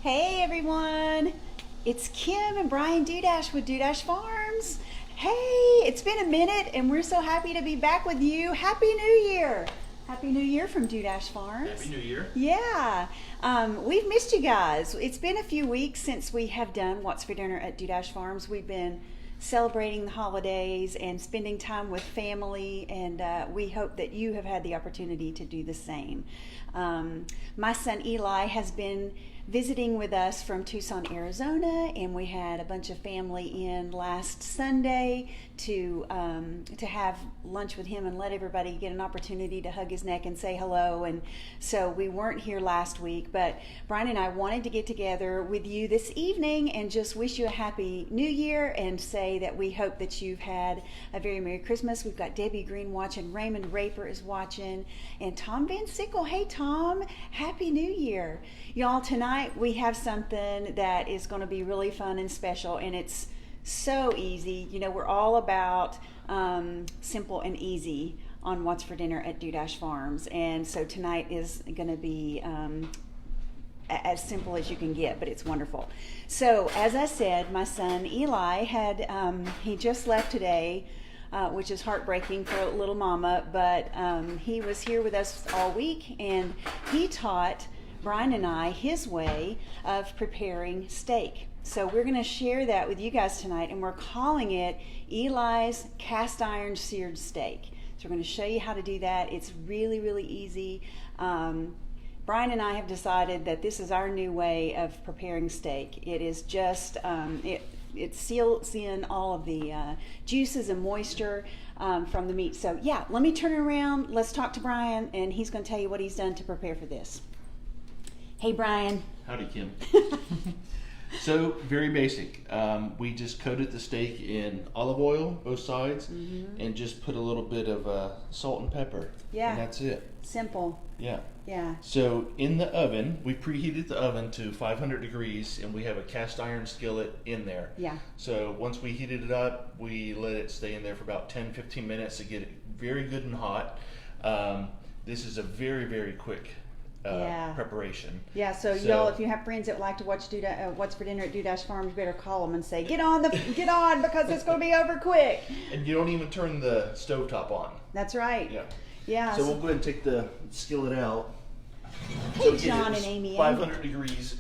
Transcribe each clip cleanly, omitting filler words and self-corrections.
Hey everyone, it's Kim and Brian Dudash with Dudash Farms. Hey, it's been a minute and we're so happy to be back with you. Happy New Year! Happy New Year from Dudash Farms. Happy New Year. Yeah, we've missed you guys. It's been a few weeks since we have done What's for Dinner at Dudash Farms. We've been celebrating the holidays and spending time with family, and we hope that you have had the opportunity to do the same. My son Eli has been visiting with us from Tucson, Arizona, and we had a bunch of family in last Sunday to have lunch with him and let everybody get an opportunity to hug his neck and say hello. And so we weren't here last week, but Brian and I wanted to get together with you this evening and just wish you a happy New Year and say that we hope that you've had a very Merry Christmas. We've got Debbie Green watching, Raymond Raper is watching, and Tom Van Sickle. Hey Tom, Happy New Year. Y'all, tonight we have something that is going to be really fun and special, and it's so easy. You know, we're all about simple and easy on What's for Dinner at Dudash Farms, and so tonight is going to be as simple as you can get, but it's wonderful. So, as I said, my son Eli he just left today, which is heartbreaking for little mama, but he was here with us all week, and he taught Brian and I his way of preparing steak. So we're going to share that with you guys tonight, and we're calling it Eli's Cast Iron Seared Steak. So we're going to show you how to do that. It's really, really easy. Brian and I have decided that this is our new way of preparing steak. It is just, it seals in all of the juices and moisture from the meat. So yeah, let me turn it around. Let's talk to Brian, and he's going to tell you what he's done to prepare for this. Hey, Brian. Howdy, Kim. So, very basic. We just coated the steak in olive oil, both sides, and just put a little bit of salt and pepper. Yeah. And that's it. Simple. Yeah. Yeah. So, in the oven, we preheated the oven to 500 degrees, and we have a cast iron skillet in there. Yeah. So, once we heated it up, we let it stay in there for about 10-15 minutes to get it very good and hot. This is a very, very quick preparation. Yeah, so y'all, if you have friends that like to watch What's for Dinner at Dudash Farms, you better call them and say, get on because it's going to be over quick. And you don't even turn the stovetop on. That's right. Yeah. Yeah. So we'll go ahead and take the skillet out. Hey, John and Amy. 500 degrees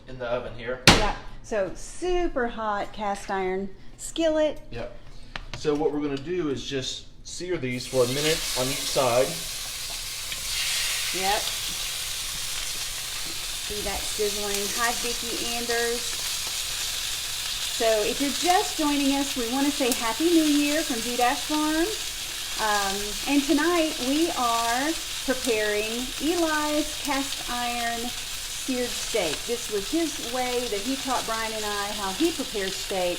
in the oven here. Yeah. So super hot cast iron skillet. Yeah. So what we're going to do is just sear these for a minute on each side. Yep. See that sizzling. Hi, Vicki Anders. So if you're just joining us, we want to say Happy New Year from Dudash Farms. And tonight we are preparing Eli's cast iron seared steak. This was his way that he taught Brian and I how he prepares steak.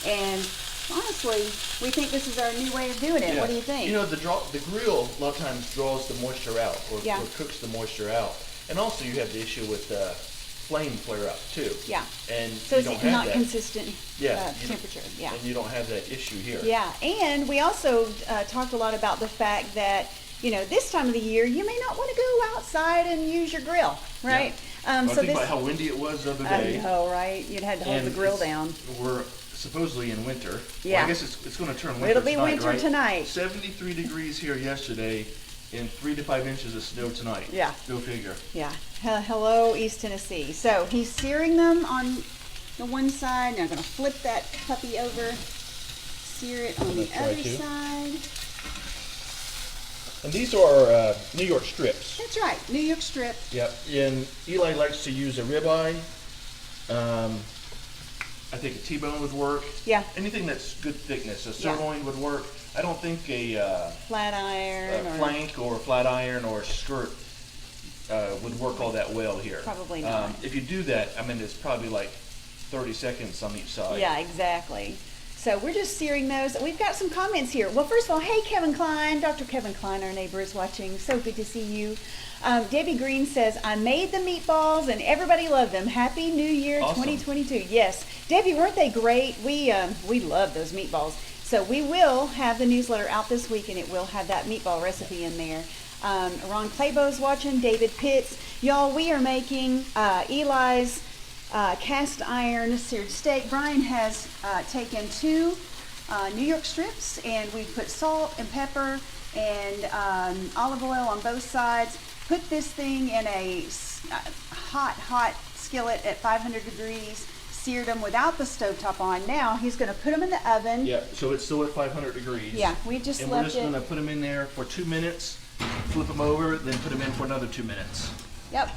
And honestly, we think this is our new way of doing it. Yeah. What do you think? You know, the grill a lot of times draws the moisture out or cooks the moisture out. And also you have the issue with flame flare up too. Yeah. And so it's not consistent temperature. Yeah. And you don't have that issue here. Yeah. And we also talked a lot about the fact that, you know, this time of the year you may not want to go outside and use your grill, right? Yeah. Think about how windy it was the other day. I know, right? You'd had to hold the grill down. We're supposedly in winter. Yeah. Well, I guess it's going to turn winter. It'll be tonight, winter right? tonight. 73 degrees here yesterday and 3 to 5 inches of snow tonight. Yeah. Go figure. Yeah. Hello, East Tennessee. So he's searing them on the one side. Now I'm going to flip that puppy over, sear it on the other side. And these are New York strips. That's right, New York strip. Yep. And Eli likes to use a ribeye. I think a T-bone would work. Yeah. Anything that's good thickness. A sirloin would work. I don't think a flat iron, flank or flat iron or skirt would work all that well here. Probably not. If you do that, I mean, it's probably like 30 seconds on each side. Yeah, exactly. So we're just searing those. We've got some comments here. Well, first of all, hey, Kevin Klein. Dr. Kevin Klein, our neighbor, is watching. So good to see you. Debbie Green says, I made the meatballs and everybody loved them. Happy New Year 2022. Yes. Debbie, weren't they great? We love those meatballs. So we will have the newsletter out this week, and it will have that meatball recipe in there. Ron Claybo's watching, David Pitts. Y'all, we are making Eli's cast iron seared steak. Brian has taken 2 New York strips, and we put salt and pepper and olive oil on both sides. Put this thing in a hot skillet at 500 degrees. Seared them without the stovetop on. Now he's going to put them in the oven. Yeah, so it's still at 500 degrees. Yeah, we just and left we're just going to put them in there for 2 minutes, flip them over, then put them in for another 2 minutes. Yep.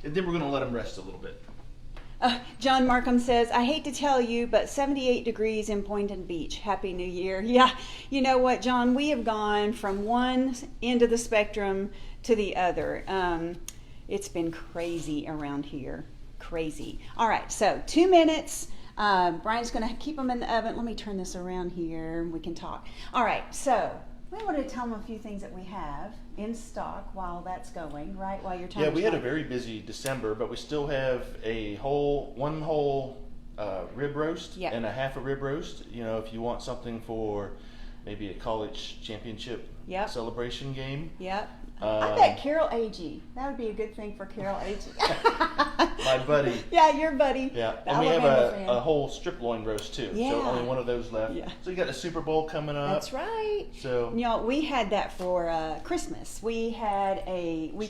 And then we're going to let them rest a little bit. John Markham says, I hate to tell you, but 78 degrees in Boynton Beach. Happy New Year. Yeah, you know what, John? We have gone from one end of the spectrum to the other. It's been crazy around here. Crazy. All right, so 2 minutes. Brian's going to keep them in the oven. Let me turn this around here and we can talk. All right, so we wanted to tell them a few things that we have in stock while that's going, right? While you're talking. Yeah, we had a very busy December, but we still have one whole rib roast and a half a rib roast. You know, if you want something for maybe a college championship celebration game. Yep. I bet Carol Agee. That would be a good thing for Carol Agee. My buddy. Yeah, your buddy. Yeah, and we have a whole strip loin roast too. Yeah. So only one of those left. Yeah. So you got the Super Bowl coming up. That's right. So you know, we had that for Christmas. We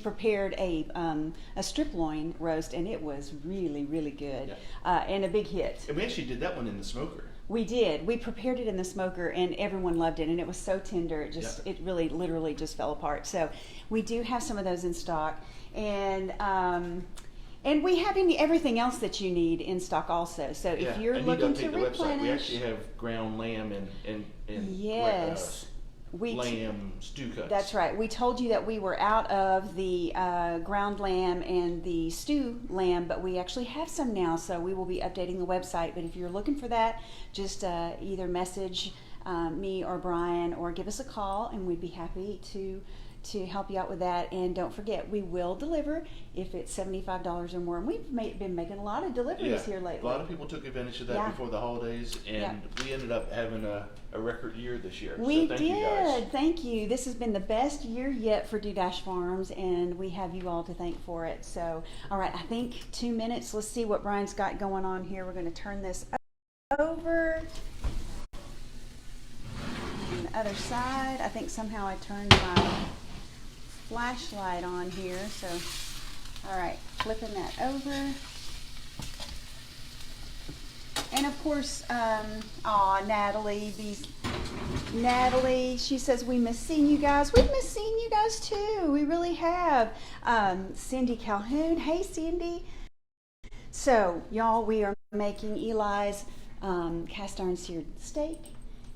prepared a strip loin roast, and it was really, really good, and a big hit. And we actually did that one in the smoker. We did. We prepared it in the smoker, and everyone loved it, and it was so tender. It really, literally just fell apart. So we do have some of those in stock, and we have everything else that you need in stock also. So if you're looking to replenish, we actually have ground lamb and yes. Lamb stew cuts. That's right. We told you that we were out of the ground lamb and the stew lamb, but we actually have some now, so we will be updating the website. But if you're looking for that, just either message me or Brian or give us a call, and we'd be happy to help you out with that. And don't forget, we will deliver if it's $75 or more. And we've been making a lot of deliveries here lately. A lot of people took advantage of that before the holidays, and we ended up having a record year this year. We so thank you guys. Thank you. This has been the best year yet for Dudash Farms, and we have you all to thank for it. So, all right, I think 2 minutes. Let's see what Brian's got going on here. We're going to turn this over. On the other side, I think somehow I turned my flashlight on here, so all right, flipping that over. And of course, Natalie, she says, we miss seeing you guys. We've missed seeing you guys too. We really have. Cindy Calhoun, hey Cindy. So y'all, we are making Eli's cast iron seared steak.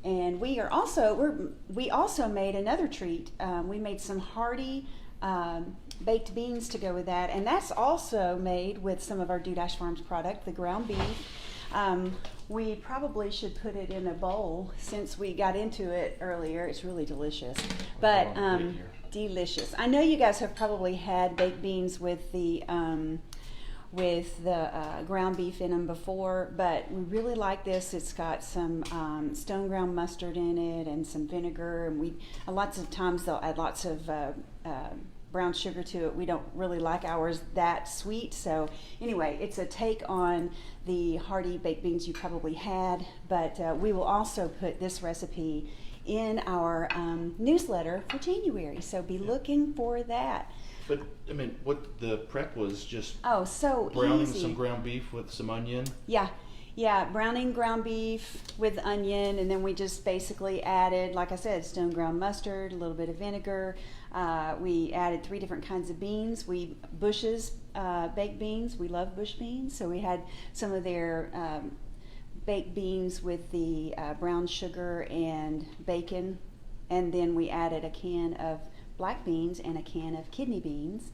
And we also made another treat. We made some hearty baked beans to go with that, and that's also made with some of our Dudash Farms product, the ground beef. We probably should put it in a bowl since we got into it earlier. It's really delicious, but delicious. I know you guys have probably had baked beans with the ground beef in them before, but we really like this. It's got some stone ground mustard in it and some vinegar, and lots of times they'll add lots of brown sugar to it. We don't really like ours that sweet, so anyway, it's a take on the hearty baked beans you probably had, but we will also put this recipe in our newsletter for January, so be looking for that. But I mean, what the prep was just so browning easy. Some ground beef with some onion. Yeah, browning ground beef with onion, and then we just basically added, like I said, stone ground mustard, a little bit of vinegar. We added 3 different kinds of beans. Bush's baked beans. We love Bush beans, so we had some of their baked beans with the brown sugar and bacon, and then we added a can of black beans and a can of kidney beans,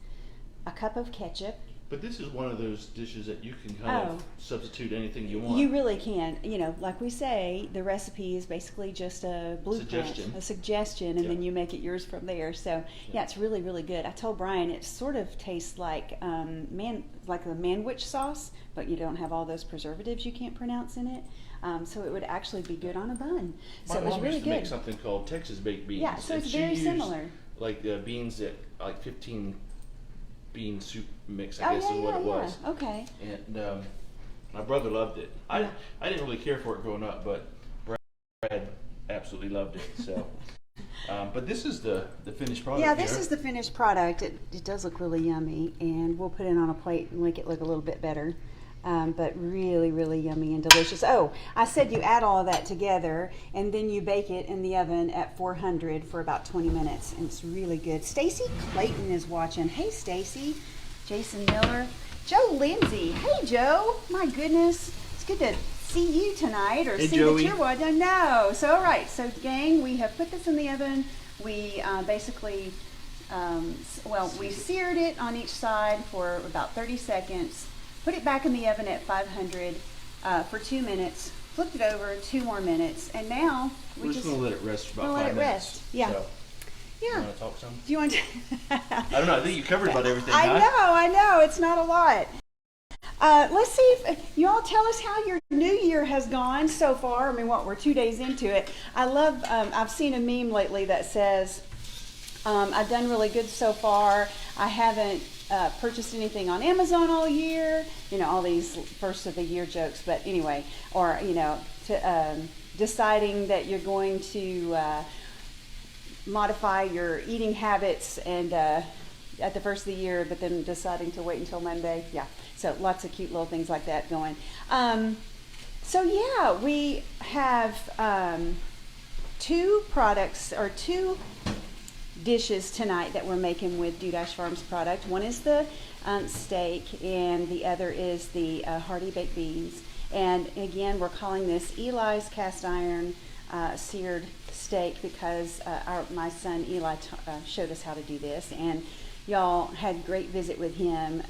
a cup of ketchup. But this is one of those dishes that you can kind of substitute anything you want. You really can. You know, like we say, the recipe is basically just a blueprint, a suggestion, and then you make it yours from there. So yeah, it's really, really good. I told Brian it sort of tastes like like the manwich sauce, but you don't have all those preservatives you can't pronounce in it. So it would actually be good on a bun. So it was really good. Make something called Texas baked beans. Yeah, so it's very similar. like beans that like 15 bean soup mix, Oh, I guess yeah, is what yeah, it was. yeah. Okay. And my brother loved it. Yeah. I didn't really care for it growing up, but Brad absolutely loved it. So, but this is the finished product. Yeah, this here. is the finished product. It does look really yummy, and we'll put it on a plate and make it look a little bit better. But really, really yummy and delicious. Oh, I said you add all of that together, and then you bake it in the oven at 400 for about 20 minutes, and it's really good. Stacy Clayton is watching. Hey, Stacy. Jason Miller. Joe Lindsay. Hey, Joe. My goodness. It's good to see you tonight, or Hey, see Joey. that you're watching. No. So, all right. So, gang, we have put this in the oven. We basically, we seared it on each side for about 30 seconds. Put it back in the oven at 500 for 2 minutes. Flipped it over 2 more minutes, and now We're just gonna let it rest for about we'll 5 let it minutes. rest. Yeah. So, Yeah. You want to talk some? Do you want to? I don't know. I think you covered about everything. I know. It's not a lot. Let's see if you all tell us how your new year has gone so far. I mean, we're 2 days into it. I love. I've seen a meme lately that says, "I've done really good so far. I haven't purchased anything on Amazon all year." You know, all these first of the year jokes. But anyway, or deciding that you're going to modify your eating habits and at the first of the year, but then deciding to wait until Monday. Yeah, so lots of cute little things like that going. So yeah, we have 2 products or 2 dishes tonight that we're making with Dudash Farms product. One is the steak, and the other is the hearty baked beans. And again, we're calling this Eli's cast iron seared steak because my son Eli showed us how to do this, and y'all had a great visit with him.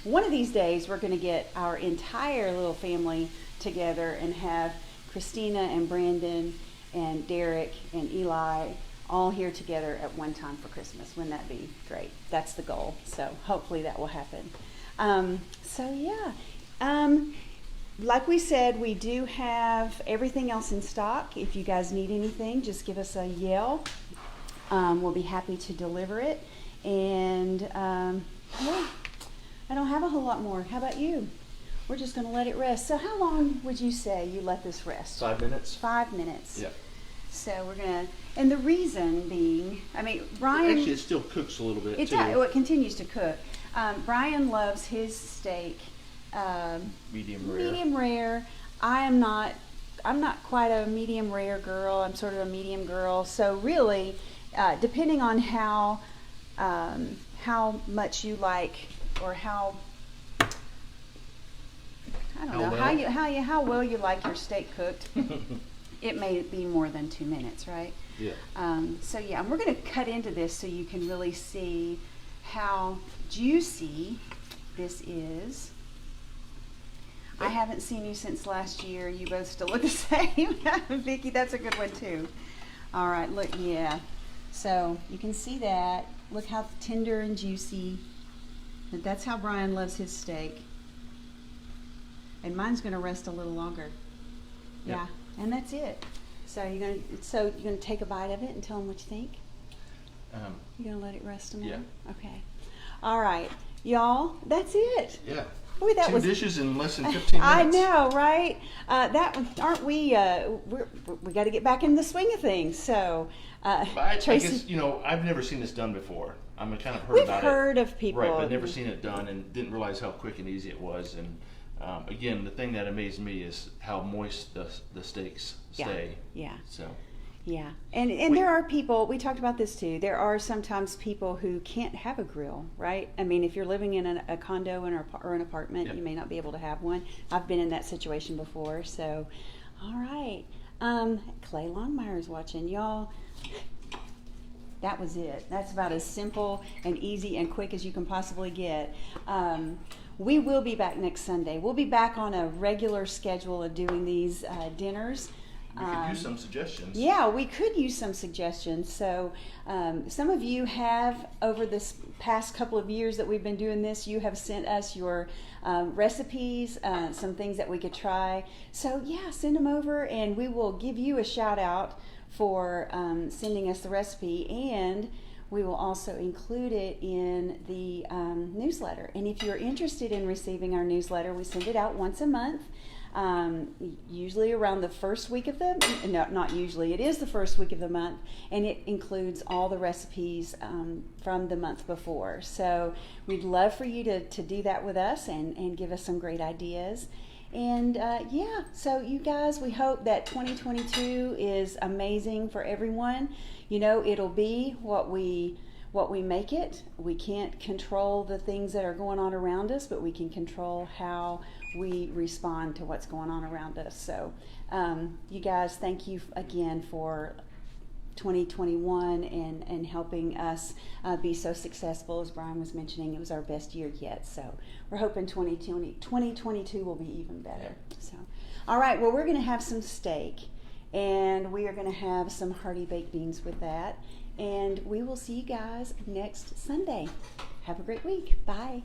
One of these days we're going to get our entire little family together and have Christina and Brandon and Derek and Eli all here together at one time for Christmas. Wouldn't that be great? That's the goal, so hopefully that will happen. Like we said, we do have everything else in stock. If you guys need anything, just give us a yell. We'll be happy to deliver it. And yeah, I don't have a whole lot more. How about you? We're just going to let it rest. So how long would you say you let this rest? 5 minutes. 5 minutes. Yeah. So we're going to, and the reason being, I mean, Brian. Actually, it still cooks a little bit too. It continues to cook. Brian loves his steak Medium rare. medium rare. I'm not quite a medium rare girl. I'm sort of a medium girl. So really, depending on how much you like, or how how well you like your steak cooked, it may be more than 2 minutes, right? Yeah. So yeah, and we're going to cut into this so you can really see how juicy this is. I haven't seen you since last year. You both still look the same. Vicki, that's a good one too. All right, look, yeah. So you can see that. Look how tender and juicy. That's how Brian loves his steak. And mine's going to rest a little longer. Yeah, and that's it. So you're gonna take a bite of it and tell them what you think. You're gonna let it rest a minute. Yeah. Okay. All right, y'all. That's it. Yeah. Boy, that 2 dishes in less than 15 minutes. I know, right? Aren't we? We got to get back in the swing of things. So, I Tracy, guess, I've never seen this done before. I'm kind of heard we've about heard it. of people, Right, but never seen it done, and didn't realize how quick and easy it was. And again, the thing that amazed me is how moist the steaks stay. Yeah. So. Yeah, and there are people, we talked about this too, there are sometimes people who can't have a grill, right? I mean, if you're living in a condo or an apartment, Yep. you may not be able to have one. I've been in that situation before, so, all right. Clay Longmire's watching. Y'all, that was it. That's about as simple and easy and quick as you can possibly get. We will be back next Sunday. We'll be back on a regular schedule of doing these dinners. We could use some suggestions. Yeah, we could use some suggestions. So some of you have, over this past couple of years that we've been doing this, you have sent us your recipes, some things that we could try. So yeah, send them over and we will give you a shout out for sending us the recipe. And we will also include it in the newsletter. And if you're interested in receiving our newsletter, we send it out once a month. Usually around the first week of not usually, it is the first week of the month, and it includes all the recipes from the month before. So we'd love for you to do that with us and give us some great ideas. And yeah, so you guys, we hope that 2022 is amazing for everyone. You know, it'll be what we make it. We can't control the things that are going on around us, but we can control how we respond to what's going on around us. So you guys, thank you again for 2021 and helping us be so successful. As Brian was mentioning, it was our best year yet. So we're hoping 2022 will be even better. So, all right, well, we're going to have some steak, and we are going to have some hearty baked beans with that. And we will see you guys next Sunday. Have a great week. Bye.